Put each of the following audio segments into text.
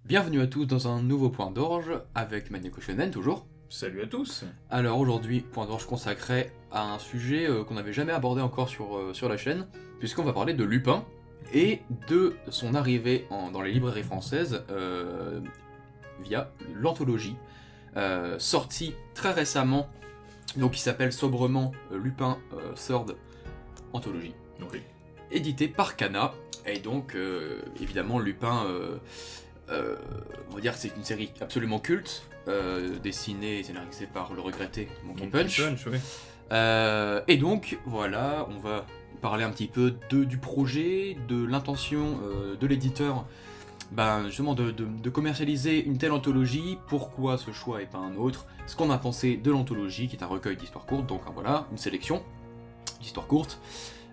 Bienvenue à tous dans un nouveau Point d'Orge avec Maniaco Shonen toujours. Salut à tous. Alors aujourd'hui, Point d'Orge consacré à un sujet qu'on n'avait jamais abordé encore sur la chaîne, puisqu'on va parler de Lupin et de son arrivée dans les librairies françaises via l'anthologie, sortie très récemment, donc qui s'appelle sobrement Lupin Third Anthologie, Oui. édité par Kana, et donc évidemment Lupin... on va dire que c'est une série absolument culte, dessinée et scénarisée par le regretté Monkey Punch. Oui. Et donc, voilà, on va parler un petit peu du projet, de l'intention de l'éditeur, justement de commercialiser une telle anthologie, pourquoi ce choix et pas un autre, ce qu'on a pensé de l'anthologie, qui est un recueil d'histoires courtes, donc voilà, une sélection d'histoires courtes,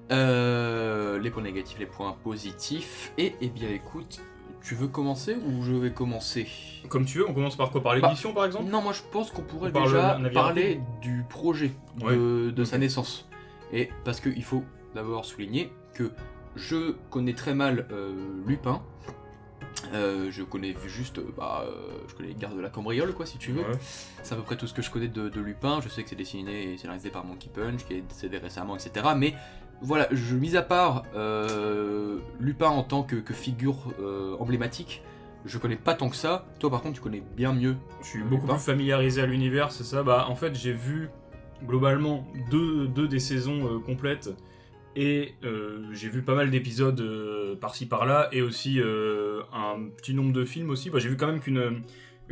les points négatifs, les points positifs, et bien écoute... Tu veux commencer ou je vais commencer? Comme tu veux, on commence par quoi? Par l'édition par exemple? Non, moi je pense qu'on pourrait On déjà parle parler du projet de sa ok. naissance. Et parce qu'il faut d'abord souligner que je connais très mal Lupin. Je connais juste, je connais les Gardes de la Cambriole, quoi, si tu veux. Ouais. C'est à peu près tout ce que je connais de Lupin. Je sais que c'est dessiné et scénarisé par Monkey Punch, qui est décédé récemment, etc. Mais voilà, mis à part Lupin en tant que figure emblématique, je connais pas tant que ça. Toi, par contre, tu connais bien mieux. Je suis beaucoup Lupin. plus familiarisé à l'univers, c'est ça. En fait, j'ai vu globalement deux des saisons complètes et j'ai vu pas mal d'épisodes par-ci par-là et aussi un petit nombre de films aussi. J'ai vu quand même qu'une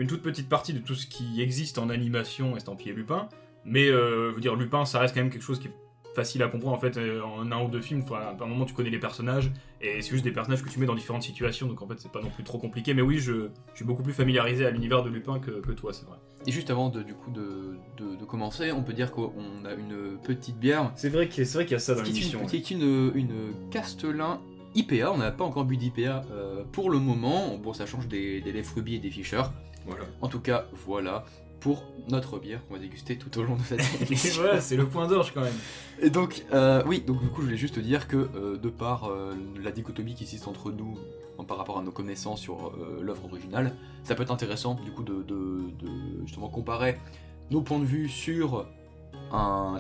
toute petite partie de tout ce qui existe en animation estampillé Lupin. Mais je veux dire, Lupin, ça reste quand même quelque chose qui est facile à comprendre en fait en un ou deux films. À un moment, tu connais les personnages et c'est juste des personnages que tu mets dans différentes situations, donc en fait, c'est pas non plus trop compliqué. Mais oui, je suis beaucoup plus familiarisé à l'univers de Lupin que toi, c'est vrai. Et juste avant de commencer, on peut dire qu'on a une petite bière. C'est vrai qu'il y a ça dans l'émission. Qui est une Castelin IPA. On n'a pas encore bu d'IPA pour le moment. Bon, ça change des laits Ruby et des Fischer. Voilà. En tout cas, voilà pour notre bière qu'on va déguster tout au long de cette Et émission. voilà, c'est le point d'orge quand même. Et donc, oui, donc du coup, je voulais juste te dire que de par la dichotomie qui existe entre nous par rapport à nos connaissances sur l'œuvre originale, ça peut être intéressant du coup de justement comparer nos points de vue sur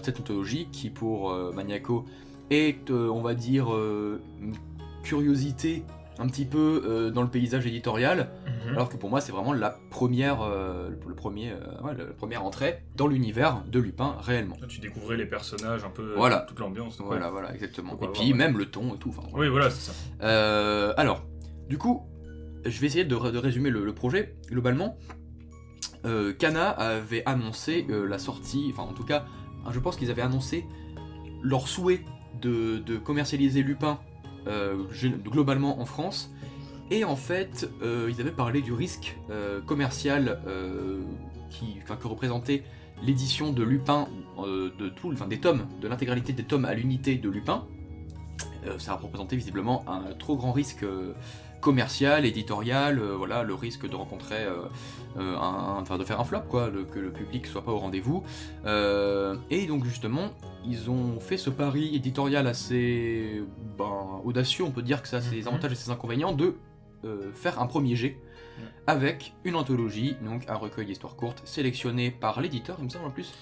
cette anthologie qui pour Maniaco est, on va dire, une curiosité un petit peu dans le paysage éditorial, alors que pour moi c'est vraiment la première, la première entrée dans l'univers de Lupin réellement. Là, tu découvrais les personnages, un peu Voilà. toute l'ambiance. Donc Voilà, exactement. Pourquoi Et pas, puis ouais. même le ton et tout. Enfin, voilà. Oui, voilà, c'est ça. Alors, du coup, je vais essayer de résumer le projet. Globalement, Kana avait annoncé la sortie, enfin en tout cas, je pense qu'ils avaient annoncé leur souhait de commercialiser Lupin globalement en France. Et en fait, ils avaient parlé du risque commercial que représentait l'édition de Lupin, des tomes, de l'intégralité des tomes à l'unité de Lupin. Ça représentait visiblement un trop grand risque commercial, éditorial, voilà, le risque de rencontrer, de faire un flop, quoi, que le public soit pas au rendez-vous. Et donc justement, ils ont fait ce pari éditorial assez audacieux, on peut dire que ça a ses avantages et ses inconvénients, de faire un premier jet avec une anthologie, donc un recueil d'histoires courtes sélectionné par l'éditeur, il me semble en plus.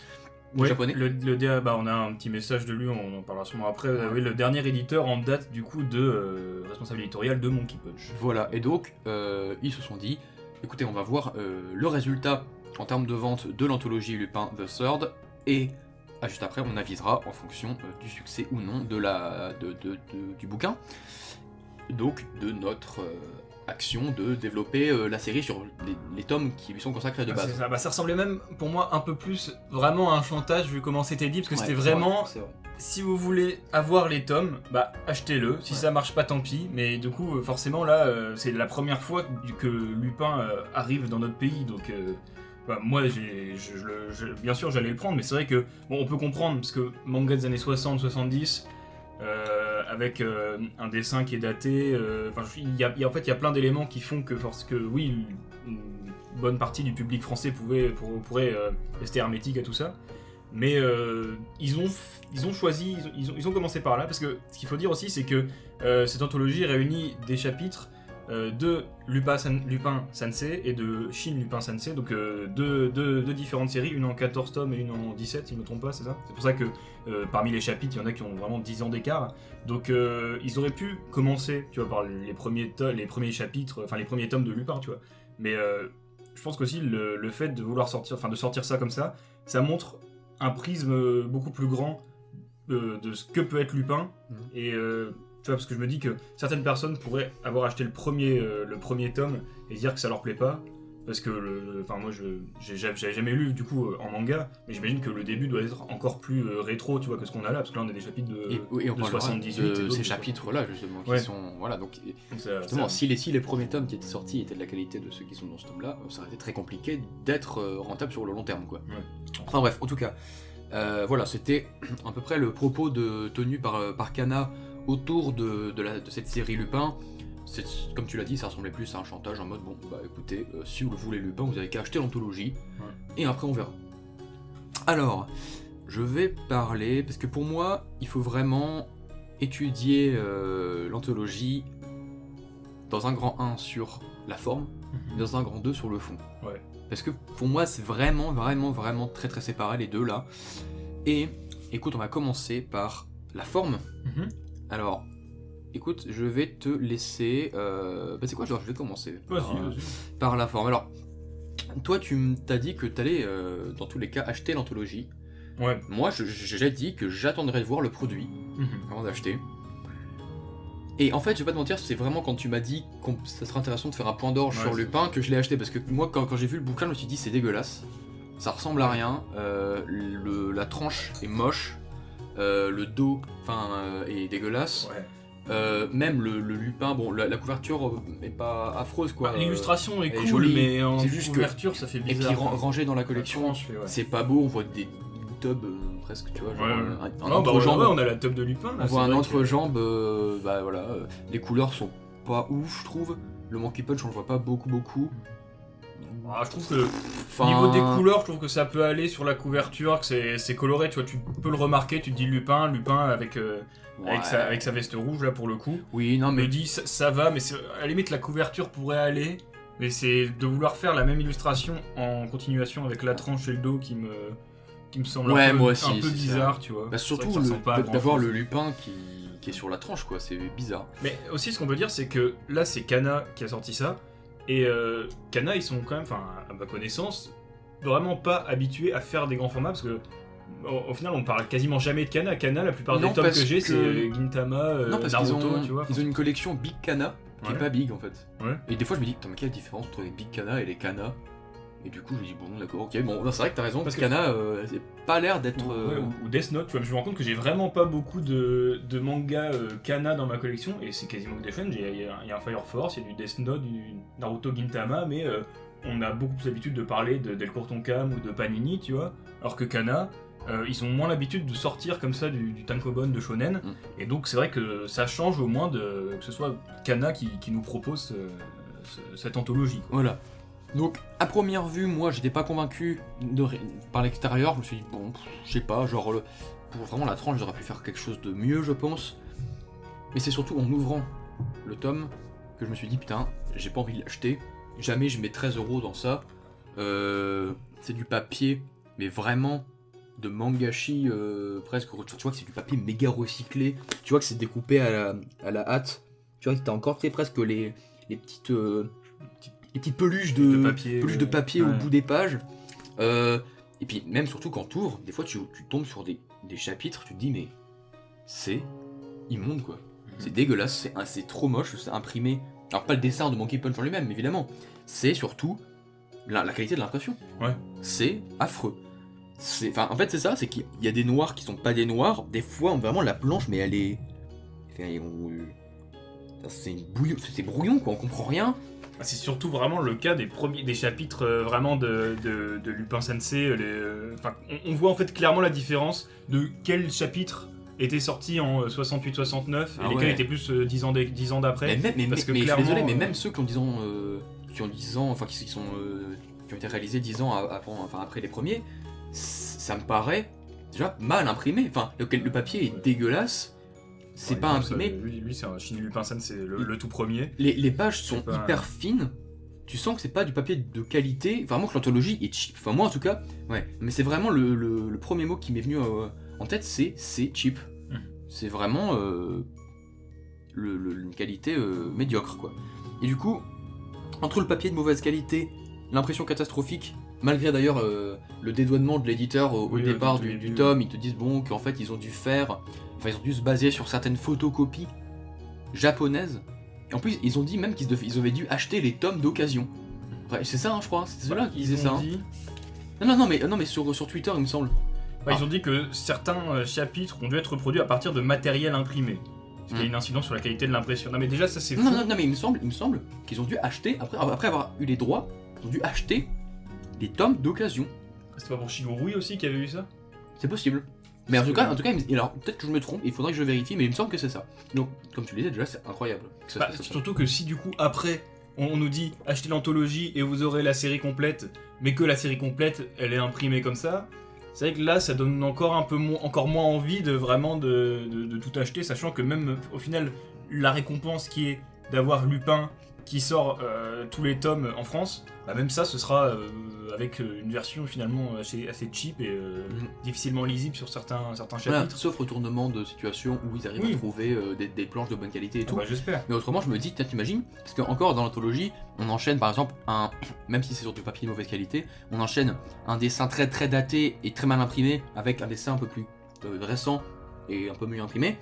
Japonais. On a un petit message de lui, on en parlera sûrement après. Oui, le dernier éditeur en date du coup de responsable éditorial de Monkey Punch. Voilà, et donc ils se sont dit, écoutez, on va voir le résultat en termes de vente de l'anthologie Lupin The Third, et juste après on avisera en fonction du succès ou non du bouquin, donc de notre action de développer la série sur les tomes qui lui sont consacrés de base. Ça ressemblait même pour moi un peu plus vraiment à un chantage vu comment c'était dit, parce que Ouais, c'était vraiment c'est vrai. si vous voulez avoir les tomes, achetez-le, si ça marche pas tant pis, mais du coup forcément là c'est la première fois que Lupin arrive dans notre pays, donc moi bien sûr j'allais le prendre, mais c'est vrai que on peut comprendre, parce que manga des années 60-70, avec un dessin qui est daté, il y a plein d'éléments qui font que oui, une bonne partie du public français pourrait rester hermétique à tout ça, mais ils ont choisi, ils ont commencé par là, parce que ce qu'il faut dire aussi, c'est que cette anthologie réunit des chapitres de Lupin Sensei et de Shin Lupin Sensei, donc deux différentes séries, une en 14 tomes et une en 17, si je ne me trompe pas, c'est ça? C'est pour ça que parmi les chapitres, il y en a qui ont vraiment 10 ans d'écart. Donc ils auraient pu commencer, tu vois, par les premiers chapitres, enfin les premiers tomes de Lupin, tu vois. Mais je pense qu'aussi le fait de vouloir de sortir ça comme ça montre un prisme beaucoup plus grand de ce que peut être Lupin. Et tu vois, parce que je me dis que certaines personnes pourraient avoir acheté le premier tome et dire que ça leur plaît pas, parce que moi j'avais jamais lu du coup en manga, mais j'imagine que le début doit être encore plus rétro, tu vois, que ce qu'on a là, parce que là on a des chapitres de, et on de parlera 78 de ces chapitres-là justement qui sont voilà donc justement si les premiers tomes qui étaient sortis étaient de la qualité de ceux qui sont dans ce tome-là, ça aurait été très compliqué d'être rentable sur le long terme, quoi. Enfin bref, en tout cas voilà, c'était à peu près le propos tenu par Kana autour de cette série Lupin. Comme tu l'as dit, ça ressemblait plus à un chantage en mode bon, bah écoutez, si vous voulez Lupin, vous avez qu'à acheter l'anthologie, et après on verra. Alors, je vais parler, parce que pour moi, il faut vraiment étudier l'anthologie dans un grand 1 sur la forme, et dans un grand 2 sur le fond. Ouais. Parce que pour moi, c'est vraiment, vraiment, vraiment très très séparé les deux là. Et écoute, on va commencer par la forme. Alors, écoute, je vais te laisser. C'est quoi, je vais commencer par la forme. Alors, toi, tu t'as dit que t'allais, dans tous les cas, acheter l'anthologie. Ouais. Moi, j'ai dit que j'attendrais de voir le produit avant d'acheter. Et en fait, je vais pas te mentir, c'est vraiment quand tu m'as dit que ça serait intéressant de faire un point d'orge sur Lupin que je l'ai acheté. Parce que moi, quand j'ai vu le bouquin, je me suis dit c'est dégueulasse. Ça ressemble à rien. La tranche est moche. Le dos est dégueulasse. Même le Lupin, bon, la couverture est pas affreuse, quoi. L'illustration est cool, jolie, mais en juste couverture, ça fait bizarre. Et puis rangé dans la collection, c'est pas beau, on voit des tubs presque, tu vois, genre un entrejambe. On a la tub de Lupin, là. On voit un entrejambe, les couleurs sont pas ouf, je trouve. Le Monkey Punch, on le voit pas beaucoup. Je trouve que niveau des couleurs, je trouve que ça peut aller sur la couverture, que c'est coloré, tu vois, tu peux le remarquer, tu te dis Lupin avec sa veste rouge là pour le coup. Oui, non mais me dis ça va, mais à la limite la couverture pourrait aller, mais c'est de vouloir faire la même illustration en continuation avec la tranche et le dos qui me semble un peu bizarre, tu vois. Surtout d'avoir le Lupin qui est sur la tranche, quoi, c'est bizarre. Mais aussi ce qu'on peut dire, c'est que là c'est Kana qui a sorti ça. Et Kana, ils sont quand même, à ma connaissance, vraiment pas habitués à faire des grands formats, parce que au final, on parle quasiment jamais de Kana. Kana, la plupart des tomes que j'ai, c'est Gintama, Naruto, tu vois. Ils ont une collection Big Kana qui est pas big en fait. Ouais. Et des fois, je me dis, mais quelle différence entre les Big Kana et les Kana? Et du coup, je me dis, bon, d'accord, ok, bon, c'est vrai que t'as raison, parce que Kana, c'est pas l'air d'être. Ou Death Note, tu vois, je me rends compte que j'ai vraiment pas beaucoup de mangas Kana dans ma collection, et c'est quasiment que des chaînes. Il y a un Fire Force, il y a du Death Note, du Naruto Gintama, mais on a beaucoup plus l'habitude de parler de Delcourt Tonkam ou de Panini, tu vois, alors que Kana, ils ont moins l'habitude de sortir comme ça du tankobon de shonen, et donc c'est vrai que ça change au moins que ce soit Kana qui nous propose cette anthologie, quoi. Voilà. Donc, à première vue, moi, j'étais pas convaincu par l'extérieur. Je me suis dit, bon, je sais pas, genre, pour vraiment la tranche, j'aurais pu faire quelque chose de mieux, je pense. Mais c'est surtout en ouvrant le tome que je me suis dit, putain, j'ai pas envie de l'acheter. Jamais je mets 13€ dans ça. C'est du papier, mais vraiment de mangashi presque. Tu vois que c'est du papier méga recyclé. Tu vois que c'est découpé à la hâte. Tu vois que t'as encore presque les petites. Les petites peluches de papier au bout des pages. Et puis même surtout quand tu ouvres, des fois tu tombes sur des chapitres, tu te dis mais c'est immonde, quoi. C'est dégueulasse, c'est trop moche, c'est imprimé. Alors pas le dessin de Monkey Punch en lui-même, évidemment. C'est surtout la qualité de l'impression. Ouais. C'est affreux. En fait c'est ça, c'est qu'il y a des noirs qui sont pas des noirs. Des fois vraiment la planche, mais elle est... c'est brouillon, quoi, on comprend rien. C'est surtout vraiment le cas des chapitres vraiment de Lupin Sensei. On voit en fait clairement la différence de quel chapitre était sorti en 68-69 et lesquels étaient plus 10 ans d'après. Mais je suis désolé, mais même ceux qui ont 10 ans, qui ont été réalisés 10 ans après les premiers, ça me paraît déjà mal imprimé. Enfin, le papier est dégueulasse. c'est Par pas exemple, imprimé. Lui, c'est un Shinji Lupin-san, c'est le tout premier. Les pages sont pas- hyper fines. Tu sens que c'est pas du papier de qualité. Vraiment que l'anthologie est cheap. Enfin, moi en tout cas, ouais. Mais c'est vraiment le premier mot qui m'est venu en tête, c'est cheap. C'est vraiment une qualité médiocre, quoi. Et du coup, entre le papier de mauvaise qualité, l'impression catastrophique, malgré d'ailleurs le dédouanement de l'éditeur au départ du tome, ils te disent bon qu'en fait ils ont dû se baser sur certaines photocopies japonaises. Et en plus, ils ont dit même qu'ils avaient dû acheter les tomes d'occasion. Ouais, c'est ça, hein, je crois. C'est ceux-là qui disaient ça. Hein. Non, mais sur Twitter, il me semble. Ils ont dit que certains chapitres ont dû être reproduits à partir de matériel imprimé. Ce qui a une incidence sur la qualité de l'impression. Non, mais déjà, ça c'est fou. Non, mais il me semble qu'ils ont dû acheter, après avoir eu les droits, ils ont dû acheter des tomes d'occasion. C'était pas pour Shigurui aussi qui avait eu ça? C'est possible. Mais en tout cas, alors peut-être que je me trompe, il faudrait que je vérifie, mais il me semble que c'est ça. Donc, comme tu le disais, déjà, c'est incroyable. Surtout que si du coup, après, on nous dit achetez l'anthologie et vous aurez la série complète, mais que la série complète, elle est imprimée comme ça, c'est vrai que là, ça donne encore moins envie de vraiment de tout acheter, sachant que même au final, la récompense qui est d'avoir Lupin qui sort tous les tomes en France, bah même ça, ce sera avec une version finalement assez cheap et difficilement lisible sur certains chapitres. Voilà, sauf retournement de situation où ils arrivent à trouver des planches de bonne qualité et tout. Bah, j'espère. Mais autrement, je me dis, t'imagines, parce qu'encore dans l'anthologie, on enchaîne par exemple même si c'est sur du papier de mauvaise qualité, on enchaîne un dessin très très daté et très mal imprimé avec un dessin un peu plus récent et un peu mieux imprimé.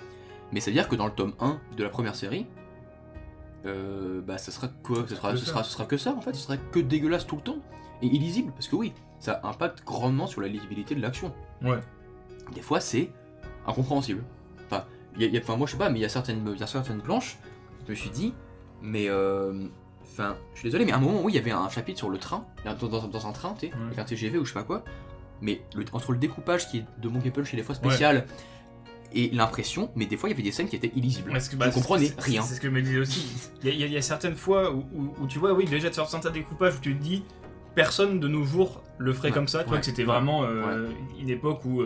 Mais ça veut dire que dans le tome 1 de la première série, bah ça sera quoi? Ce sera que ça en fait, ce sera que dégueulasse tout le temps et illisible parce que oui, ça impacte grandement sur la lisibilité de l'action. Ouais. Des fois c'est incompréhensible. Enfin, moi je sais pas, mais il y a certaines planches, je me suis dit, mais enfin, je suis désolé, mais à un moment où il y avait un chapitre sur le train, dans un train, tu sais, avec un TGV ou je sais pas quoi, mais entre le découpage qui est de Monkey Punch et des fois spécial. Et l'impression, mais des fois il y avait des scènes qui étaient illisibles. Je comprenais rien. C'est ce que je me disais aussi. Il y a certaines fois où tu vois, oui, déjà de faire certains découpages où tu te dis, personne de nos jours le ferait comme ça. Tu vois que c'était vraiment une époque où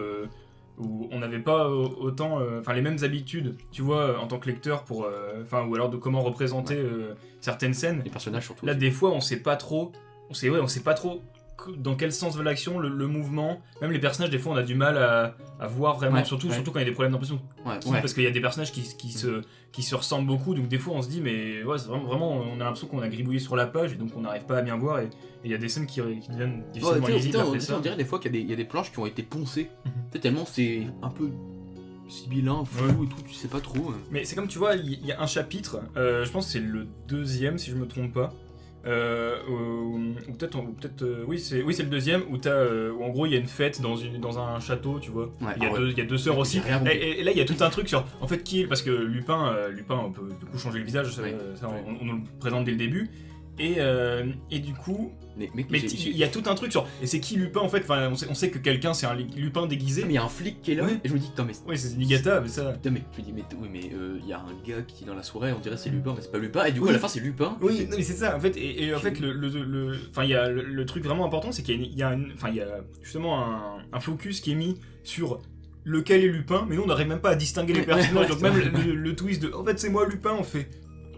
on n'avait pas autant, les mêmes habitudes, tu vois, en tant que lecteur ou alors de comment représenter certaines scènes. Les personnages surtout. Là, des fois, on sait pas trop dans quel sens va l'action, le mouvement, même les personnages, des fois on a du mal à voir vraiment, surtout quand il y a des problèmes d'impression. Parce qu'il y a des personnages qui se ressemblent beaucoup, donc des fois on se dit, mais ouais, c'est vraiment on a l'impression qu'on a gribouillé sur la page et donc on n'arrive pas à bien voir, et il y a des scènes qui deviennent difficilement lisibles après ça. On dirait des fois qu'il y a des planches qui ont été poncées, tellement c'est un peu sibyllin, flou et tout, tu sais pas trop. Mais c'est comme tu vois, il y a un chapitre, je pense que c'est le deuxième si je me trompe pas. Ou peut-être oui c'est le deuxième où où en gros il y a une fête dans un château, tu vois. Il y a deux sœurs aussi et là il y a tout un truc sur en fait qui est, parce que Lupin on peut du coup changer le visage, on nous le présente dès le début et du coup mais il y a tout un truc sur et c'est qui Lupin en fait, on sait que quelqu'un c'est un Lupin déguisé, mais il y a un flic qui est là et je me dis putain mais oui c'est Zenigata, mais ça mais je me dis mais il y a un gars qui est dans la soirée, on dirait c'est Lupin mais c'est pas Lupin, et du coup à la fin c'est Lupin. Oui mais c'est ça en fait, et en fait il y a le truc vraiment important, c'est qu'il y a justement un focus qui est mis sur lequel est Lupin, mais nous on n'arrive même pas à distinguer les personnages, donc même le twist de en fait c'est moi Lupin, on fait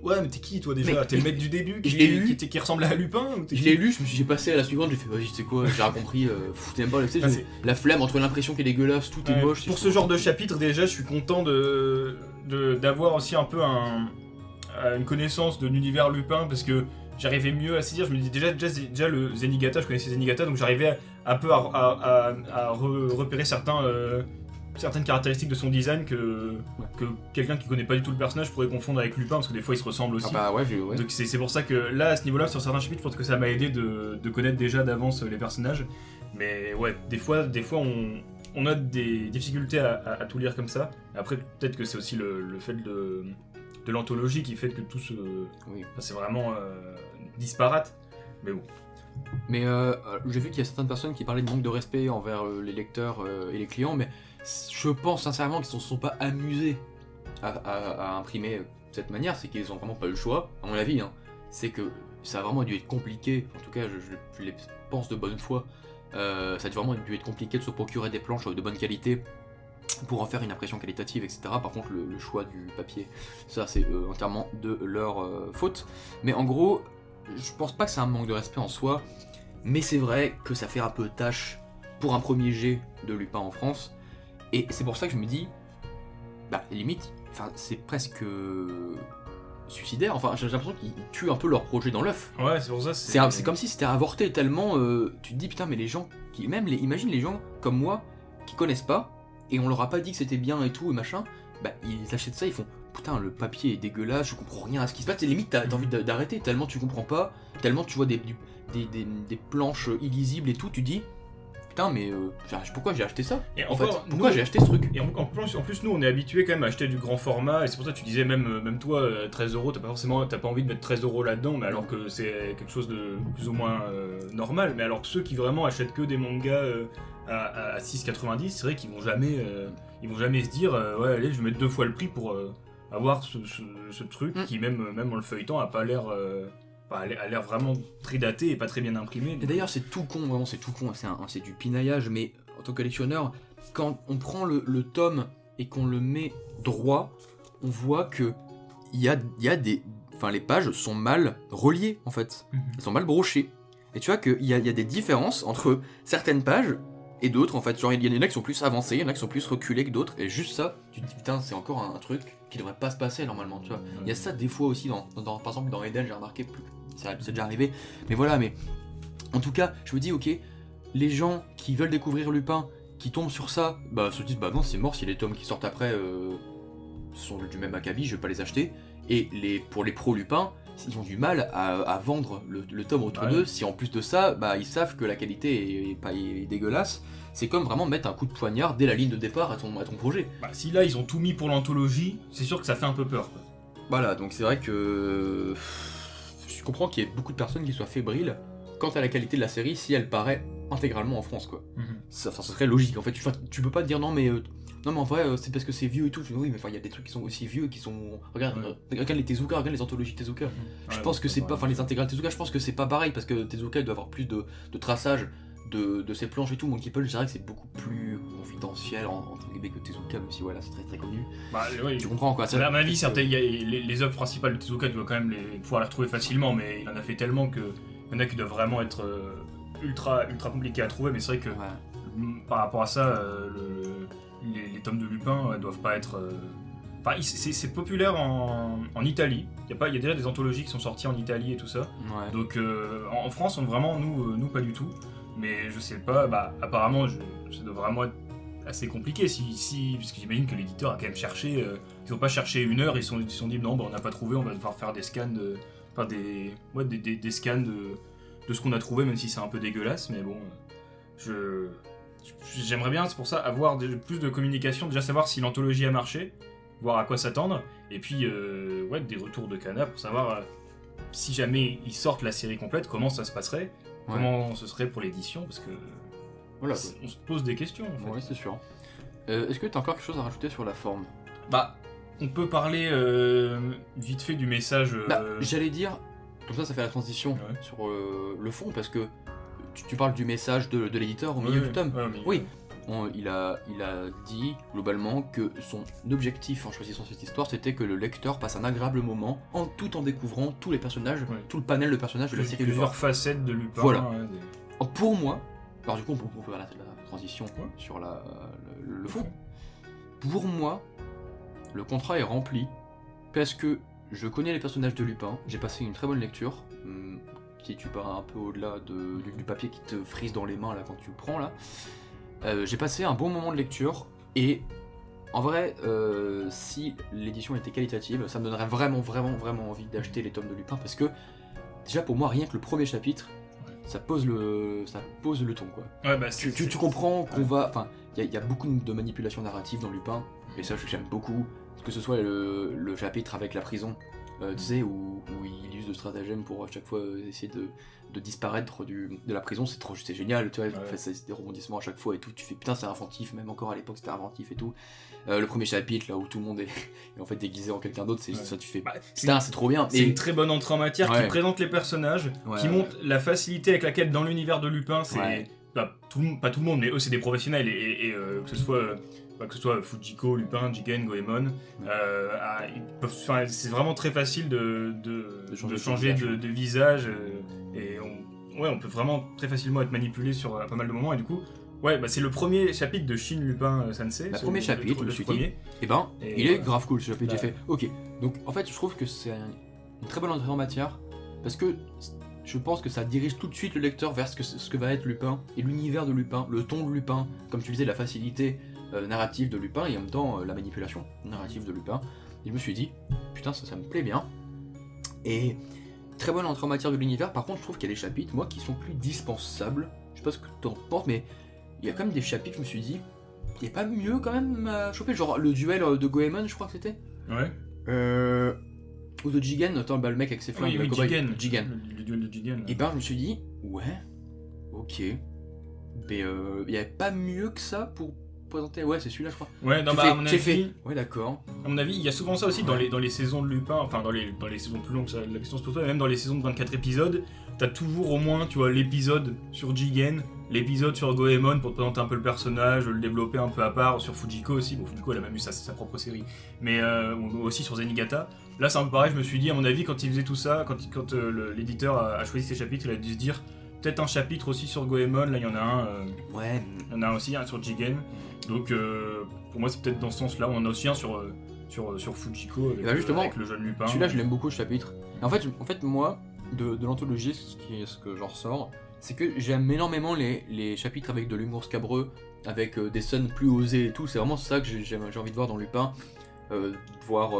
ouais, mais t'es qui toi déjà? T'es le mec du début qui ressemble à Lupin? Je l'ai lu, j'ai passé à la suivante, j'ai fait vas-y, tu sais quoi, j'ai rien compris, t'aimes pas, tu sais, la flemme entre l'impression qui est dégueulasse, tout est moche. Pour ce genre de chapitre, déjà, je suis content d'avoir aussi un peu une connaissance de l'univers Lupin, parce que j'arrivais mieux à saisir. Je me dis déjà le Zenigata, je connaissais Zenigata, donc j'arrivais un peu à repérer certaines caractéristiques de son design que quelqu'un qui connaît pas du tout le personnage pourrait confondre avec Lupin, parce que des fois ils se ressemblent aussi. Donc c'est pour ça que là, à ce niveau-là, sur certains chapitres, je pense que ça m'a aidé de connaître déjà d'avance les personnages. Mais ouais, des fois on a des difficultés à tout lire comme ça. Après, peut-être que c'est aussi le fait de l'anthologie qui fait que tout c'est vraiment disparate. Mais bon. Mais j'ai vu qu'il y a certaines personnes qui parlaient de manque de respect envers les lecteurs et les clients, mais je pense sincèrement qu'ils ne se sont pas amusés à imprimer de cette manière, c'est qu'ils ont vraiment pas eu le choix, à mon avis. C'est que ça a vraiment dû être compliqué, en tout cas je les pense de bonne foi, ça a vraiment dû être compliqué de se procurer des planches de bonne qualité pour en faire une impression qualitative, etc. Par contre, le choix du papier, ça c'est entièrement de leur faute. Mais en gros, je pense pas que c'est un manque de respect en soi, mais c'est vrai que ça fait un peu tâche pour un premier jet de Lupin en France. Et c'est pour ça que je me dis, bah limite, c'est presque suicidaire. Enfin, j'ai l'impression qu'ils tuent un peu leur projet dans l'œuf. Ouais, c'est pour ça. C'est comme si c'était avorté tellement. Tu te dis putain, mais les gens qui imagine les gens comme moi qui connaissent pas et on leur a pas dit que c'était bien et tout et machin. Bah ils achètent ça, ils font putain le papier est dégueulasse, je comprends rien à ce qui se passe. Et limite t'as envie d'arrêter tellement tu comprends pas, tellement tu vois des planches illisibles et tout. Tu dis putain mais pourquoi j'ai acheté ça et en fait pourquoi j'ai acheté ce truc. Et en plus nous on est habitués quand même à acheter du grand format et c'est pour ça que tu disais même toi 13€, t'as pas envie de mettre 13€ là-dedans, mais alors que c'est quelque chose de plus ou moins normal. Mais alors que ceux qui vraiment achètent que des mangas à 6,90, c'est vrai qu'ils vont jamais se dire ouais allez je vais mettre 2 fois le prix pour avoir ce truc qui même en le feuilletant a pas l'air a l'air vraiment très daté et pas très bien imprimé. Et d'ailleurs c'est tout con, vraiment c'est tout con, c'est du pinaillage, mais en tant que collectionneur, quand on prend le tome et qu'on le met droit, on voit que il y a des... Enfin les pages sont mal reliées en fait, elles sont mal brochées. Et tu vois qu'il y a des différences entre certaines pages et d'autres en fait, genre il y en a qui sont plus avancées, il y en a qui sont plus reculées que d'autres, et juste ça, tu te dis putain c'est encore un truc qui devrait pas se passer normalement, tu vois. Il y a ça des fois aussi, par exemple dans Eden j'ai remarqué, c'est déjà arrivé, mais voilà, mais en tout cas je me dis ok, les gens qui veulent découvrir Lupin, qui tombent sur ça, bah se disent bah non c'est mort si les tomes qui sortent après sont du même acabit, je vais pas les acheter, et pour les pro Lupin, ils ont du mal à vendre le tome autour d'eux, si en plus de ça, bah ils savent que la qualité est dégueulasse. C'est comme vraiment mettre un coup de poignard dès la ligne de départ à ton projet. Bah, si là ils ont tout mis pour l'anthologie, c'est sûr que ça fait un peu peur quoi. Voilà, donc c'est vrai que je comprends qu'il y ait beaucoup de personnes qui soient fébriles quant à la qualité de la série si elle paraît intégralement en France quoi. Ça serait logique en fait, tu peux pas te dire non mais en vrai c'est parce que c'est vieux et tout. Oui mais il y a des trucs qui sont aussi vieux qui sont... Regarde les Tezuka, regarde les anthologies Tezuka. Je pense que c'est pas... Enfin les intégrales Tezuka, je pense que c'est pas pareil parce que Tezuka il doit avoir plus de traçage de ses planches et tout. Monkey Punch je dirais que c'est beaucoup plus confidentiel entre guillemets que Tezuka, même si voilà c'est très très connu. Bah, oui, tu comprends quoi. À mon avis certes, les œuvres principales de Tezuka tu dois quand même pouvoir les retrouver facilement, mais il en a fait tellement que il y en a qui doivent vraiment être ultra compliqués à trouver, mais c'est vrai que par rapport à ça les tomes de Lupin doivent pas être... Enfin, c'est populaire en Italie. Il y a déjà des anthologies qui sont sorties en Italie et tout ça. Ouais. Donc en France, vraiment, nous pas du tout. Mais je sais pas, bah apparemment, ça doit vraiment être assez compliqué. Parce que j'imagine que l'éditeur a quand même cherché. Ils ont pas cherché 1 heure, ils se sont dit non, bah, on n'a pas trouvé, on va devoir faire des scans des scans de ce qu'on a trouvé, même si c'est un peu dégueulasse. Mais bon, j'aimerais bien, c'est pour ça, avoir plus de communication, déjà savoir si l'anthologie a marché, voir à quoi s'attendre, et puis des retours de Kana pour savoir si jamais ils sortent la série complète, comment ça se passerait, comment ce serait pour l'édition, parce que voilà, on se pose des questions en fait. Ouais, c'est sûr. Est-ce que tu as encore quelque chose à rajouter sur la forme ? Bah, on peut parler vite fait du message... J'allais dire, comme ça fait la transition sur le fond, parce que tu parles du message de l'éditeur au milieu du tome. Oui, il a dit globalement que son objectif en choisissant cette histoire, c'était que le lecteur passe un agréable moment tout en découvrant tous les personnages, tout le panel de personnages de la série. Plusieurs facettes de Lupin. Voilà. Pour moi, alors du coup on peut faire la transition sur le fond. Pour moi, le contrat est rempli parce que je connais les personnages de Lupin, j'ai passé une très bonne lecture. Si tu pars un peu au-delà du papier qui te frise dans les mains là quand tu le prends là, j'ai passé un bon moment de lecture et en vrai, si l'édition était qualitative, ça me donnerait vraiment envie d'acheter les tomes de Lupin parce que déjà pour moi rien que le premier chapitre, ça pose le ton quoi. Ouais, bah, tu comprends qu'on va, enfin il y a beaucoup de manipulation narrative dans Lupin et ça j'aime beaucoup, que ce soit le chapitre avec la prison. Tu sais, où il use de stratagèmes pour à chaque fois essayer de disparaître de la prison, c'est génial, tu vois, c'est des rebondissements à chaque fois et tout, tu fais putain c'est inventif, même encore à l'époque c'était inventif et tout. Le premier chapitre là où tout le monde est en fait déguisé en quelqu'un d'autre, c'est ça, tu fais putain c'est trop bien. C'est une très bonne entrée en matière qui présente les personnages, qui montre la facilité avec laquelle dans l'univers de Lupin pas tout le monde, mais eux c'est des professionnels et que ce soit Fujiko, Lupin, Jigen, Goemon, c'est vraiment très facile de changer de visage et on peut vraiment très facilement être manipulé sur pas mal de moments et du coup c'est le premier chapitre de Shin Lupin Sensei. Le premier chapitre, je me suis dit, il est grave cool ce chapitre, j'ai fait ok. Donc en fait je trouve que c'est une très bonne entrée en matière parce que je pense que ça dirige tout de suite le lecteur vers ce que va être Lupin et l'univers de Lupin, le ton de Lupin, comme tu disais, la facilité narrative de Lupin et en même temps la manipulation narrative de Lupin. Et je me suis dit, putain, ça me plaît bien. Et très bonne entrée en matière de l'univers. Par contre, je trouve qu'il y a des chapitres, moi, qui sont plus dispensables. Je sais pas ce que tu en penses, mais il y a quand même des chapitres, je me suis dit, il n'y a pas mieux quand même à choper, genre le duel de Goemon, je crois que c'était. Ouais. Ou de Jigen, attends, le mec avec ses flingues, oui, Jigen. Le duel de Jigen. Et je me suis dit, ouais, ok. Mais il n'y avait pas mieux que ça pour présenter. Ouais, c'est celui-là, je crois. Ouais, non, à mon avis. Ouais, d'accord. À mon avis, il y a souvent ça aussi dans les saisons de Lupin, enfin dans les saisons plus longues, ça, la question se pose pas, mais même dans les saisons de 24 épisodes, t'as toujours au moins, tu vois, l'épisode sur Jigen, l'épisode sur Goemon pour te présenter un peu le personnage, le développer un peu à part, sur Fujiko aussi. Bon, Fujiko, elle a même eu sa propre série, mais aussi sur Zenigata. Là, c'est un peu pareil, je me suis dit, à mon avis, quand il faisait tout ça, quand l'éditeur a choisi ses chapitres, il a dû se dire, peut-être un chapitre aussi sur Goemon, là, il y en a un. Ouais. Il y en a un aussi, un sur Jigen. Donc, pour moi, c'est peut-être dans ce sens-là. On en a aussi un sur Fujiko avec le jeune Lupin. Celui-là, je l'aime beaucoup, ce chapitre. Et en fait, moi, de l'anthologie, ce que j'en ressors, c'est que j'aime énormément les chapitres avec de l'humour scabreux, avec des scènes plus osées et tout. C'est vraiment ça que j'ai envie de voir dans Lupin. De voir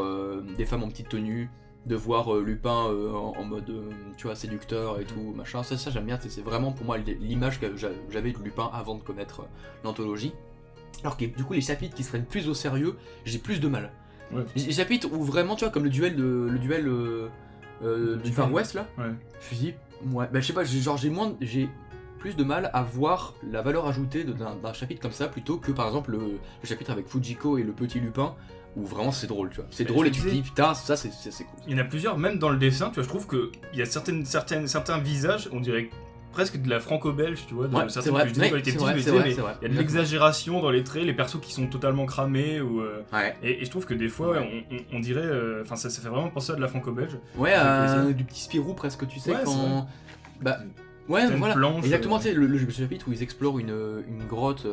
des femmes en petite tenue, de voir Lupin en mode tu vois, séducteur et tout, machin. Ça j'aime bien, c'est vraiment pour moi l'image que j'avais de Lupin avant de connaître l'anthologie. Alors que du coup, les chapitres qui se prennent plus au sérieux, j'ai plus de mal. Ouais. Les chapitres où vraiment, tu vois, comme le duel du Far West là, ouais. Je me suis dit, ouais, je sais pas, j'ai plus de mal à voir la valeur ajoutée d'un chapitre comme ça plutôt que par exemple le chapitre avec Fujiko et le petit Lupin où vraiment c'est drôle, tu vois. C'est drôle et tu te dis putain, ça c'est cool. Il y en a plusieurs, même dans le dessin, tu vois, je trouve qu'il y a certains visages, on dirait presque de la franco-belge, tu vois, de certains que je disais quand il était petit, mais il y a de l'exagération dans les traits, les persos qui sont totalement cramés, et je trouve que des fois, on dirait, enfin ça fait vraiment penser à de la franco-belge. Ouais, du petit Spirou presque, tu sais, quand... Ouais, voilà, planche, exactement, tu sais, le chapitre où ils explorent une grotte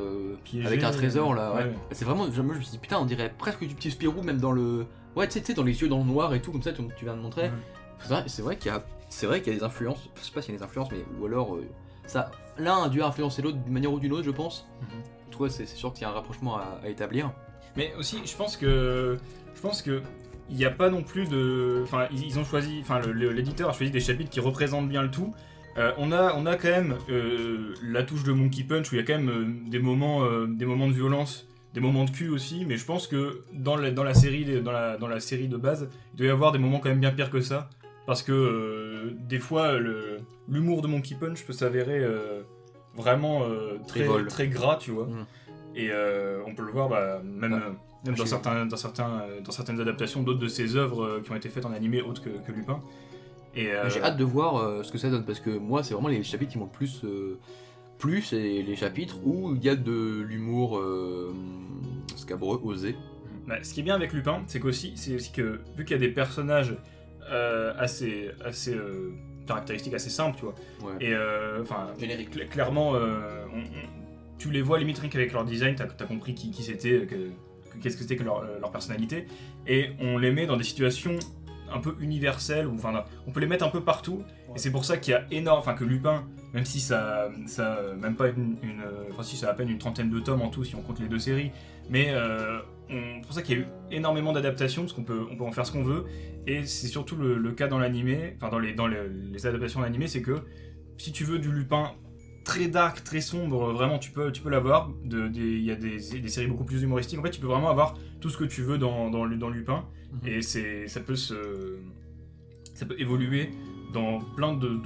avec un trésor, là, ouais. C'est vraiment, moi je me suis dit, putain, on dirait presque du petit Spirou, même dans le... Ouais, tu sais, dans les yeux dans le noir et tout, comme ça, tu viens de montrer. Ouais. C'est vrai qu'il y a des influences, je sais pas s'il y a des influences, mais ou alors, l'un a dû influencer l'autre d'une manière ou d'une autre, je pense. Je trouve c'est sûr qu'il y a un rapprochement à établir. Mais aussi, je pense que il n'y a pas non plus de... Enfin, ils ont choisi... Enfin, l'éditeur a choisi des chapitres qui représentent bien le tout. On a quand même la touche de Monkey Punch où il y a quand même des moments de violence, des moments de cul aussi, mais je pense que dans la série de base, il doit y avoir des moments quand même bien pires que ça, parce que des fois l'humour de Monkey Punch peut s'avérer vraiment très gras, tu vois. Et on peut le voir même dans certaines adaptations d'autres de ses œuvres qui ont été faites en animé autres que Lupin. J'ai hâte de voir ce que ça donne, parce que moi c'est vraiment les chapitres qui m'ont le plus et les chapitres où il y a de l'humour scabreux, osé. Ce qui est bien avec Lupin, c'est aussi que vu qu'il y a des personnages assez caractéristiques, assez simples, tu vois, et générique. Clairement, tu les vois limite rien qu'avec leur design, t'as compris qui c'était, qu'est-ce que c'était que leur personnalité, et on les met dans des situations un peu universel, on peut les mettre un peu partout, et c'est pour ça qu'il y a que Lupin, même si ça même pas si ça a à peine une trentaine de tomes en tout si on compte les deux séries, mais c'est pour ça qu'il y a eu énormément d'adaptations, parce qu'on peut en faire ce qu'on veut, et c'est surtout le cas dans l'animé, dans les adaptations d'animé, c'est que si tu veux du Lupin très dark, très sombre, vraiment tu peux l'avoir, il y a des séries beaucoup plus humoristiques, en fait tu peux vraiment avoir tout ce que tu veux dans Lupin. Et ça peut évoluer dans plein de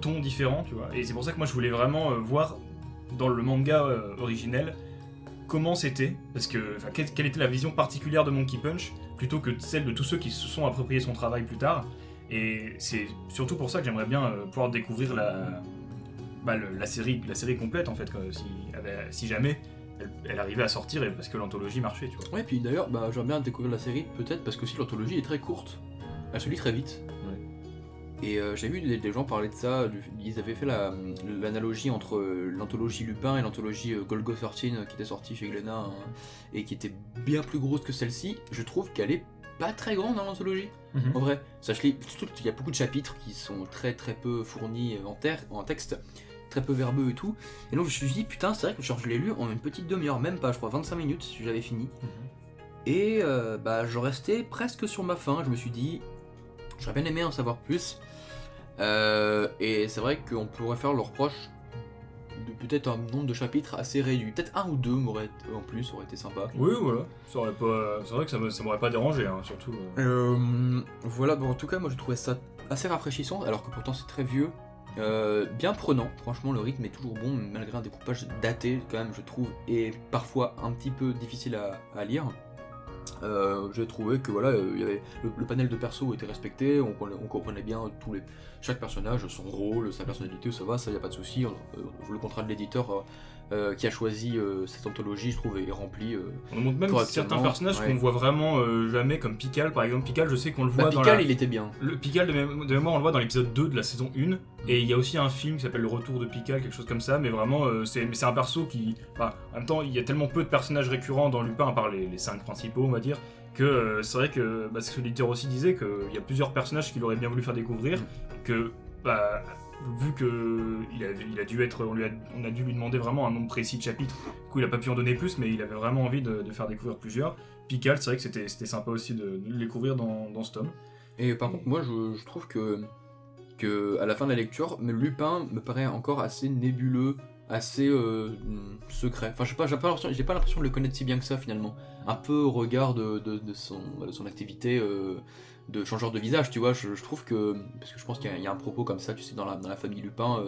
tons différents, tu vois. Et c'est pour ça que moi je voulais vraiment voir dans le manga originel comment c'était, parce que quelle était la vision particulière de Monkey Punch plutôt que celle de tous ceux qui se sont appropriés son travail plus tard. Et c'est surtout pour ça que j'aimerais bien pouvoir découvrir la série complète en fait, si jamais elle arrivait à sortir, et parce que l'anthologie marchait, tu vois. Ouais, puis d'ailleurs, j'aimerais bien découvrir la série, peut-être, parce que aussi l'anthologie est très courte. Elle se lit très vite. Ouais. Et j'ai vu des gens parler de ça, ils avaient fait l'analogie entre l'anthologie Lupin et l'anthologie Golgo 13 qui était sortie chez Glénat, hein, et qui était bien plus grosse que celle-ci. Je trouve qu'elle est pas très grande dans l'anthologie, en vrai. Ça, surtout qu'il y a beaucoup de chapitres qui sont très très peu fournis en texte, très peu verbeux et tout. Et donc je me suis dit, putain, c'est vrai que genre, je l'ai lu en une petite demi-heure, même pas, je crois 25 minutes, si j'avais fini. Et je restais presque sur ma faim, je me suis dit, j'aurais bien aimé en savoir plus. Et c'est vrai qu'on pourrait faire le reproche de peut-être un nombre de chapitres assez réduit. Peut-être un ou deux en plus aurait été sympa. Oui, voilà. C'est vrai que ça m'aurait pas dérangé, hein, surtout. Voilà, en tout cas, moi je trouvais ça assez rafraîchissant, alors que pourtant c'est très vieux. Bien prenant, franchement le rythme est toujours bon malgré un découpage daté quand même je trouve et parfois un petit peu difficile à lire. J'ai trouvé que voilà, il y avait le panel de persos était respecté, on comprenait bien chaque personnage, son rôle, sa personnalité, ça va, ça y a pas de souci. Le contrat de l'éditeur qui a choisi cette anthologie, je trouve, est rempli. On montre même certains personnages qu'on voit vraiment jamais, comme Pikal par exemple. Pikal, je sais qu'on le voit dans Pikal, il était bien. Le Pikal de mémoire, on le voit dans l'épisode 2 de la saison 1. Et il y a aussi un film qui s'appelle Le Retour de Pikal, quelque chose comme ça, mais vraiment, c'est un perso qui... Enfin, en même temps, il y a tellement peu de personnages récurrents dans Lupin, à part les 5 principaux, on va dire, que c'est vrai que c'est ce que l'éditeur aussi disait, qu'il y a plusieurs personnages qu'il aurait bien voulu faire découvrir, que vu que il a dû être, on a dû lui demander vraiment un nombre précis de chapitres, du coup il a pas pu en donner plus, mais il avait vraiment envie de faire découvrir plusieurs. Pikal, c'est vrai que c'était sympa aussi de le découvrir dans ce tome. Et par contre, moi je trouve que à la fin de la lecture, Lupin me paraît encore assez nébuleux, assez secret. Enfin, je sais pas, j'ai pas l'impression de le connaître si bien que ça finalement. Un peu au regard de son activité de changeur de visage, tu vois. Je trouve que, parce que je pense qu'il y a un propos comme ça, tu sais, dans la famille Lupin,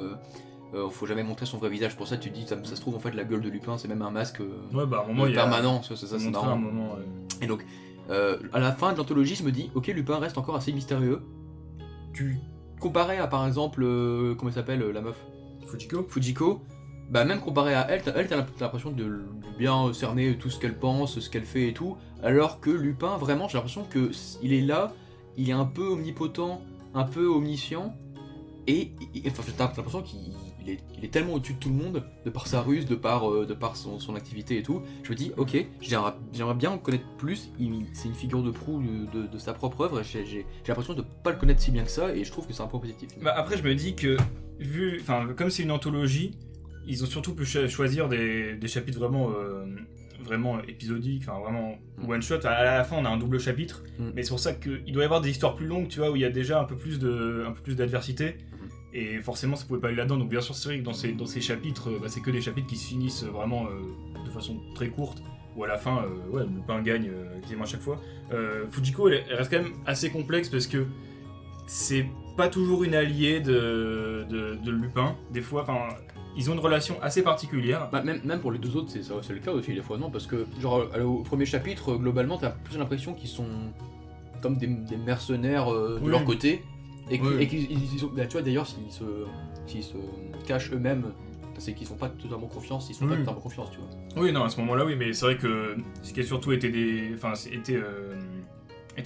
faut jamais montrer son vrai visage. Pour ça, tu te dis, ça se trouve en fait la gueule de Lupin, c'est même un masque à un moment, permanent. Ça, c'est marrant. Un moment, Et donc, à la fin de l'anthologie, je me dis, ok, Lupin reste encore assez mystérieux. Comparé à par exemple, comment elle s'appelle la meuf Fujiko, même comparé à elle, t'as l'impression de bien cerner tout ce qu'elle pense, ce qu'elle fait et tout, alors que Lupin, vraiment, j'ai l'impression que il est là, il est un peu omnipotent, un peu omniscient, et enfin, t'as l'impression qu'il est tellement au-dessus de tout le monde, de par sa ruse, de par son activité et tout. Je me dis, ok, j'aimerais bien en connaître plus, c'est une figure de proue de sa propre œuvre, et j'ai l'impression de pas le connaître si bien que ça, et je trouve que c'est un point positif. Après, je me dis que, comme c'est une anthologie, ils ont surtout pu choisir des chapitres vraiment épisodiques, vraiment one shot. À la fin, on a un double chapitre, mais c'est pour ça qu'il doit y avoir des histoires plus longues, tu vois, où il y a déjà un peu plus d'adversité. Et forcément, ça pouvait pas aller là-dedans. Donc bien sûr, c'est vrai que dans ces chapitres, c'est que des chapitres qui se finissent vraiment de façon très courte. Ou à la fin, Lupin gagne quasiment à chaque fois. Fujiko, elle reste quand même assez complexe parce que c'est pas toujours une alliée de Lupin. Des fois, ils ont une relation assez particulière. Même pour les deux autres, c'est le cas aussi des fois, non? Parce que, genre, au premier chapitre, globalement, t'as plus l'impression qu'ils sont comme des mercenaires de leur côté. Et qu'ils sont, tu vois, d'ailleurs, s'ils se cachent eux-mêmes, c'est qu'ils sont pas totalement confiance, ils sont pas totalement confiance, tu vois. Oui, non, à ce moment-là, oui, mais c'est vrai que ce qui a surtout été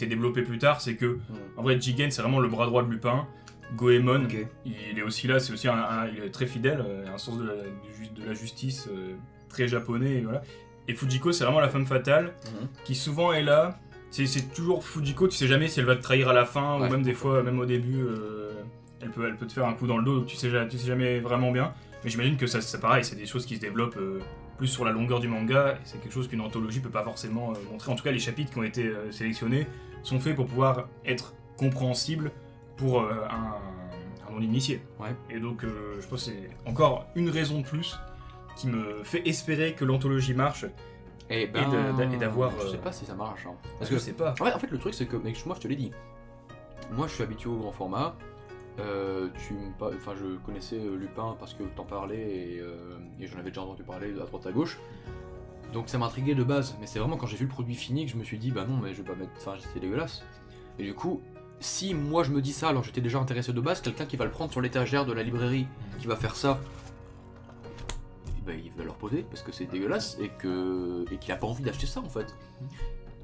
développé plus tard, c'est que, en vrai, Jigen, c'est vraiment le bras droit de Lupin. Goemon, il est aussi là, c'est aussi il est très fidèle, un sens de la justice très japonais, et voilà. Et Fujiko, c'est vraiment la femme fatale, qui souvent est là. C'est toujours Fujiko, tu sais jamais si elle va te trahir à la fin, ou même des fois, même au début, elle peut te faire un coup dans le dos, donc tu sais jamais vraiment bien. Mais j'imagine que ça pareil, c'est des choses qui se développent plus sur la longueur du manga, et c'est quelque chose qu'une anthologie peut pas forcément montrer. En tout cas, les chapitres qui ont été sélectionnés sont faits pour pouvoir être compréhensibles pour un non-initié. Ouais. Et donc, je pense que c'est encore une raison de plus qui me fait espérer que l'anthologie marche. Et d'avoir. Je sais pas si ça marche. Hein. Parce que je sais pas. En fait, le truc, c'est que, mec, moi, je te l'ai dit. Moi, je suis habitué au grand format. Je connaissais Lupin parce que t'en parlais et j'en avais déjà entendu parler à droite à gauche. Donc ça m'intriguait de base. Mais c'est vraiment quand j'ai vu le produit fini que je me suis dit, bah non, mais je vais pas mettre. Enfin, c'est dégueulasse. Et du coup, si moi je me dis ça alors j'étais déjà intéressé de base, quelqu'un qui va le prendre sur l'étagère de la librairie, qui va faire ça, il va leur poser parce que c'est dégueulasse et qu'il a pas envie d'acheter ça en fait.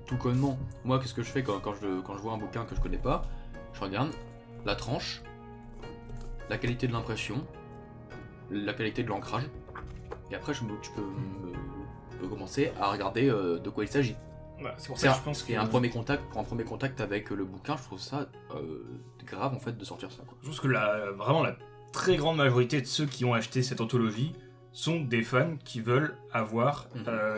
Tout connement, moi qu'est-ce que je fais quand je vois un bouquin que je connais pas, je regarde la tranche, la qualité de l'impression, la qualité de l'ancrage, et après tu peux commencer à regarder de quoi il s'agit. Ouais, c'est pour ça que je pense que... Et pour un premier contact avec le bouquin, je trouve ça grave en fait de sortir ça, quoi. Je pense que vraiment la très grande majorité de ceux qui ont acheté cette anthologie sont des fans qui veulent avoir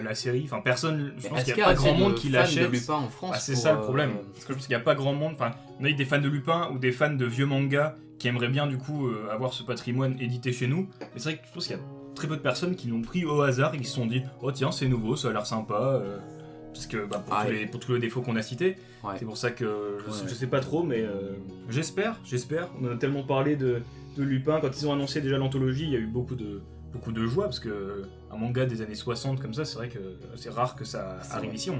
la série. Enfin, personne. Je pense qu'il n'y a pas grand monde qui l'achète. De Lupin en France. C'est ça le problème. Parce que je pense qu'il n'y a pas grand monde. Enfin, on a eu des fans de Lupin ou des fans de vieux mangas qui aimeraient bien du coup avoir ce patrimoine édité chez nous. Mais c'est vrai que je pense qu'il y a très peu de personnes qui l'ont pris au hasard et qui se sont dit oh tiens c'est nouveau, ça a l'air sympa. Parce que pour tous les défauts qu'on a cités, c'est pour ça que je sais pas trop, mais j'espère. On en a tellement parlé de Lupin quand ils ont annoncé déjà l'anthologie, il y a eu beaucoup de joie parce que un manga des années 60 comme ça, c'est vrai que c'est rare que ça arrive ici.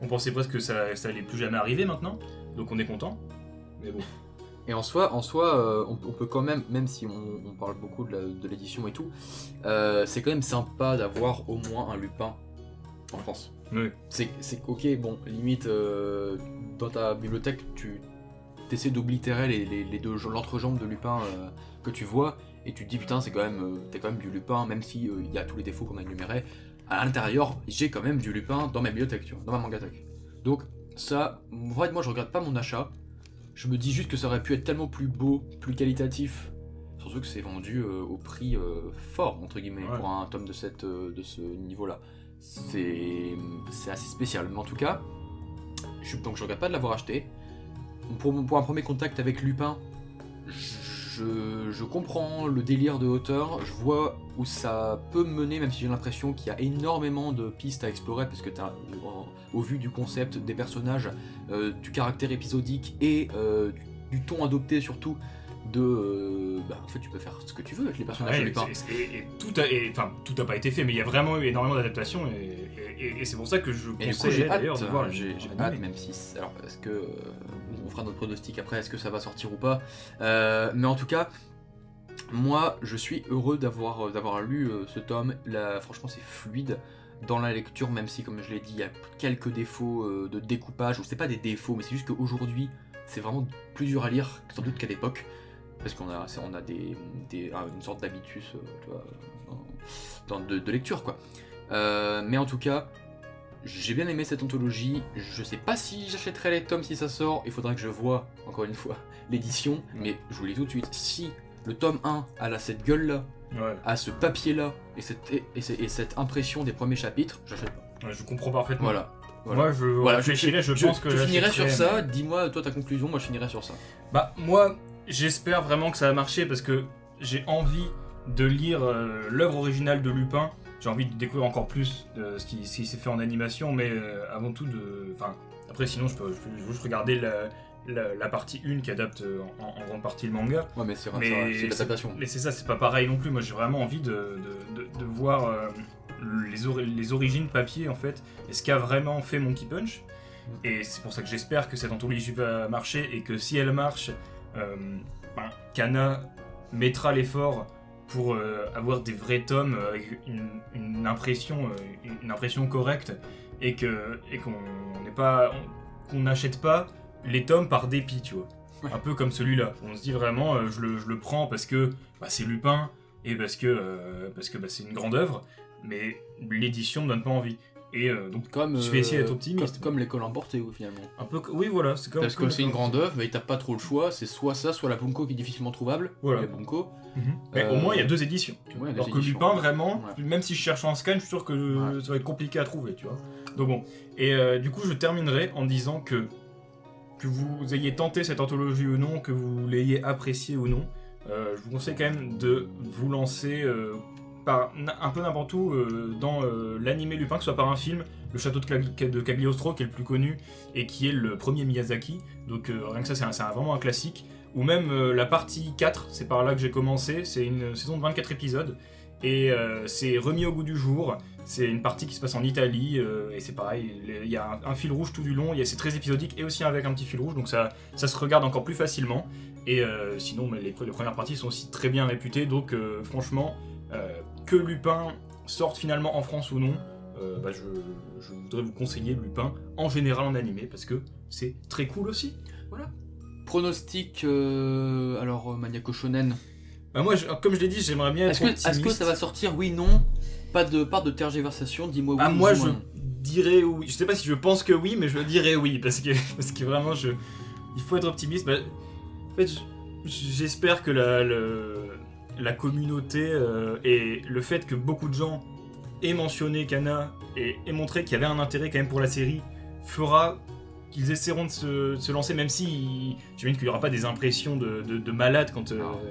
On pensait presque que ça allait plus jamais arriver maintenant, donc on est content. Mais bon. Et en soi, on peut quand même si on parle beaucoup de l'édition et tout, c'est quand même sympa d'avoir au moins un Lupin en France. Oui. C'est ok, bon, limite, dans ta bibliothèque, tu essaies d'oblitérer les deux l'entrejambe de Lupin que tu vois, et tu te dis putain, t'es quand même du Lupin, même si il y a tous les défauts qu'on a énumérés. À l'intérieur, j'ai quand même du Lupin dans ma bibliothèque, tu vois, dans ma mangatech. Donc ça, vraiment, moi je regrette pas mon achat. Je me dis juste que ça aurait pu être tellement plus beau, plus qualitatif. Surtout que c'est vendu au prix fort, entre guillemets, pour un tome de ce niveau-là. C'est assez spécial. Mais en tout cas, donc je regrette pas de l'avoir acheté. Pour un premier contact avec Lupin, je comprends le délire de hauteur. Je vois où ça peut mener, même si j'ai l'impression qu'il y a énormément de pistes à explorer, parce que au vu du concept, des personnages, du caractère épisodique et du ton adopté surtout, en fait tu peux faire ce que tu veux avec les personnages de Lupin. Et tout a pas été fait, mais il y a vraiment eu énormément d'adaptations et c'est pour ça que je conseille d'ailleurs de voir. J'ai hâte, même si alors est-ce que on fera notre pronostic après, est-ce que ça va sortir ou pas, mais en tout cas moi je suis heureux d'avoir lu ce tome. Franchement c'est fluide dans la lecture, même si comme je l'ai dit il y a quelques défauts de découpage, ou c'est pas des défauts mais c'est juste qu'aujourd'hui c'est vraiment plus dur à lire sans doute qu'à l'époque. Parce qu'on a une sorte d'habitus de lecture, quoi. Mais en tout cas, j'ai bien aimé cette anthologie. Je sais pas si j'achèterai les tomes si ça sort. Il faudra que je voie, encore une fois, l'édition. Mais je vous le dis tout de suite, si le tome 1 a cette gueule-là, a ce papier-là, et cette impression des premiers chapitres, j'achète pas. Ouais, je comprends parfaitement. Voilà. Moi, je pense que je finirai sur ça. Dis-moi, toi, ta conclusion. Moi, je finirai sur ça. Bah, moi... J'espère vraiment que ça va marcher parce que j'ai envie de lire l'œuvre originale de Lupin. J'ai envie de découvrir encore plus de ce qui s'est fait en animation, mais avant tout après sinon je peux juste regarder la partie 1 qui adapte en grande partie le manga. Ouais mais c'est l'adaptation. Mais c'est ça, c'est pas pareil non plus. Moi j'ai vraiment envie de voir les origines papier en fait, et ce qu'a vraiment fait Monkey Punch. Et c'est pour ça que j'espère que cette anthologie va marcher et que si elle marche, Kana mettra l'effort pour avoir des vrais tomes avec une impression correcte et qu'on n'achète pas les tomes par dépit, tu vois. Ouais. Un peu comme celui-là. On se dit vraiment je le prends parce que c'est Lupin et parce que c'est une grande œuvre, mais l'édition me donne pas envie. Et donc je vais essayer d'être optimiste. Comme l'école emportée finalement. Un peu, oui voilà, c'est comme. Parce que c'est une grande œuvre, mais t'as pas trop le choix, c'est soit ça, soit la Bunko qui est difficilement trouvable. Voilà. La Bunko. Mais au moins il y a 2 éditions. Alors que Lupin vraiment, même si je cherche en scan, je suis sûr que ça va être compliqué à trouver, tu vois. Donc bon. Et du coup je terminerai en disant que vous ayez tenté cette anthologie ou non, que vous l'ayez appréciée ou non, je vous conseille quand même de vous lancer un peu n'importe où dans l'animé Lupin, que ce soit par un film, le château de Cagliostro qui est le plus connu et qui est le premier Miyazaki, donc rien que ça c'est vraiment un classique, ou même la partie 4, c'est par là que j'ai commencé, c'est une saison de 24 épisodes et c'est remis au goût du jour, c'est une partie qui se passe en Italie et c'est pareil, il y a un fil rouge tout du long, c'est très épisodique et aussi avec un petit fil rouge, donc ça se regarde encore plus facilement et sinon les premières parties sont aussi très bien réputées, donc franchement que Lupin sortent finalement en France ou non, je voudrais vous conseiller Lupin en général en animé parce que c'est très cool aussi. Voilà. Pronostic, alors Maniaco Shonen. Bah moi, comme je l'ai dit, j'aimerais bien être Est-ce que optimiste. ça va sortir? Oui, non. Pas de tergiversation, dis-moi oui. Moi, dis-moi je non. dirais oui. Je sais pas si je pense que oui, mais je dirais oui parce que vraiment, il faut être optimiste. Bah, en fait, j'espère que la communauté et le fait que beaucoup de gens aient mentionné Kana et aient montré qu'il y avait un intérêt quand même pour la série fera qu'ils essaieront de se lancer, même si j'imagine qu'il n'y aura pas des impressions de malades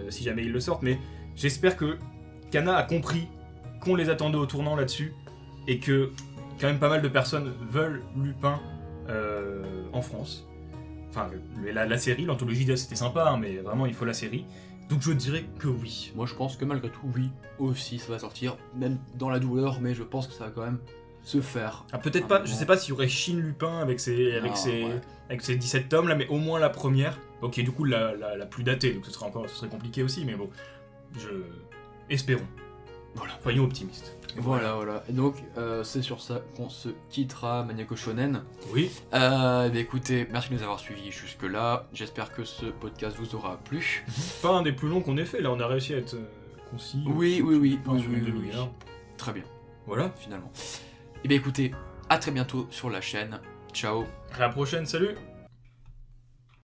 si jamais ils le sortent, mais j'espère que Kana a compris qu'on les attendait au tournant là-dessus et que quand même pas mal de personnes veulent Lupin en France. Enfin, la série, l'anthologie, c'était sympa, hein, mais vraiment il faut la série. Donc je dirais que oui. Moi je pense que malgré tout, oui, aussi ça va sortir, même dans la douleur, mais je pense que ça va quand même se faire. Ah, peut-être pas, je sais pas s'il y aurait Shin Lupin avec ses 17 tomes là, mais au moins la première, ok, du coup la plus datée, donc ce serait compliqué aussi, mais bon, espérons. Voilà. Soyons optimistes. Voilà. Et donc, c'est sur ça qu'on se quittera, Maniaco Shonen. Oui. Écoutez, merci de nous avoir suivis jusque-là. J'espère que ce podcast vous aura plu. Pas un des plus longs qu'on ait fait, là, on a réussi à être concis. Oui. Sur une demi-heure. Très bien, Voilà. finalement. Et bien écoutez, à très bientôt sur la chaîne. Ciao. À la prochaine, salut.